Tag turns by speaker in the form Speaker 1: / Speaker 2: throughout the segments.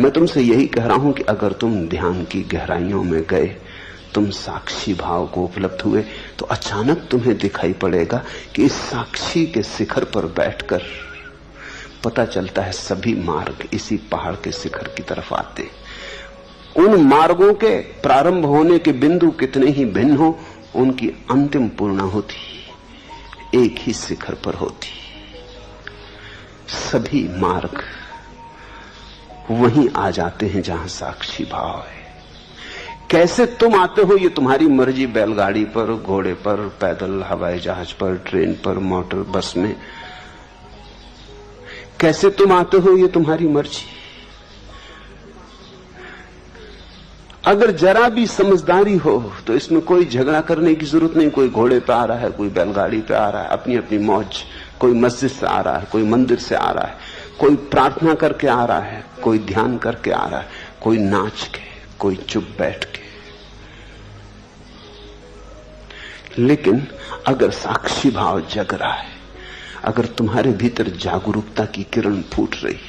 Speaker 1: मैं तुमसे यही कह रहा हूं कि अगर तुम ध्यान की गहराइयों में गए, तुम साक्षी भाव को उपलब्ध हुए, तो अचानक तुम्हें दिखाई पड़ेगा कि इस साक्षी के शिखर पर बैठकर पता चलता है सभी मार्ग इसी पहाड़ के शिखर की तरफ आते। उन मार्गों के प्रारंभ होने के बिंदु कितने ही भिन्न हो, उनकी अंतिम पूर्णाहुति एक ही शिखर पर होती। सभी मार्ग वहीं आ जाते हैं जहां साक्षी भाव है। कैसे तुम आते हो ये तुम्हारी मर्जी, बैलगाड़ी पर, घोड़े पर, पैदल, हवाई जहाज पर, ट्रेन पर, मोटर बस में, कैसे तुम आते हो ये तुम्हारी मर्जी। अगर जरा भी समझदारी हो तो इसमें कोई झगड़ा करने की जरूरत नहीं। कोई घोड़े पे आ रहा है, कोई बैलगाड़ी पे आ रहा है, अपनी अपनी मौज। कोई मस्जिद से आ रहा है, कोई मंदिर से आ रहा है, कोई प्रार्थना करके आ रहा है, कोई ध्यान करके आ रहा है, कोई नाच के, कोई चुप बैठ के। लेकिन अगर साक्षी भाव जग रहा है, अगर तुम्हारे भीतर जागरूकता की किरण फूट रही,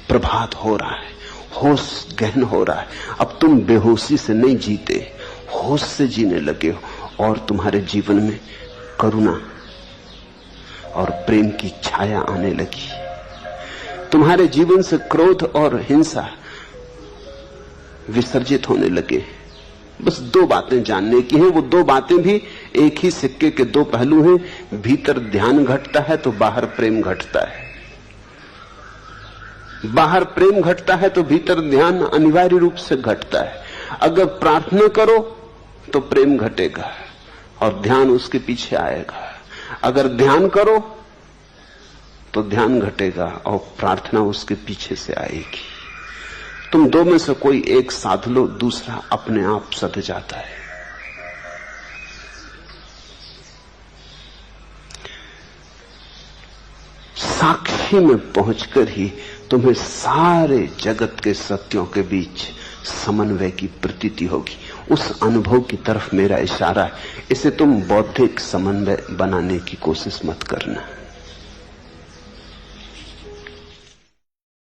Speaker 1: प्रभात हो रहा है, होश गहन हो रहा है, अब तुम बेहोशी से नहीं जीते, होश से जीने लगे हो, और तुम्हारे जीवन में करुणा और प्रेम की छाया आने लगी। तुम्हारे जीवन से क्रोध और हिंसा विसर्जित होने लगे। बस दो बातें जानने की हैं, वो दो बातें भी एक ही सिक्के के दो पहलू हैं। भीतर ध्यान घटता है तो बाहर प्रेम घटता है, बाहर प्रेम घटता है तो भीतर ध्यान अनिवार्य रूप से घटता है। अगर प्रार्थना करो तो प्रेम घटेगा और ध्यान उसके पीछे आएगा। अगर ध्यान करो तो ध्यान घटेगा और प्रार्थना उसके पीछे से आएगी। तुम दो में से कोई एक साध लो, दूसरा अपने आप सध जाता है। साक्षी में पहुंचकर ही तुम्हें सारे जगत के सत्यों के बीच समन्वय की प्रतीति होगी। उस अनुभव की तरफ मेरा इशारा है। इसे तुम बौद्धिक समन्वय बनाने की कोशिश मत करना।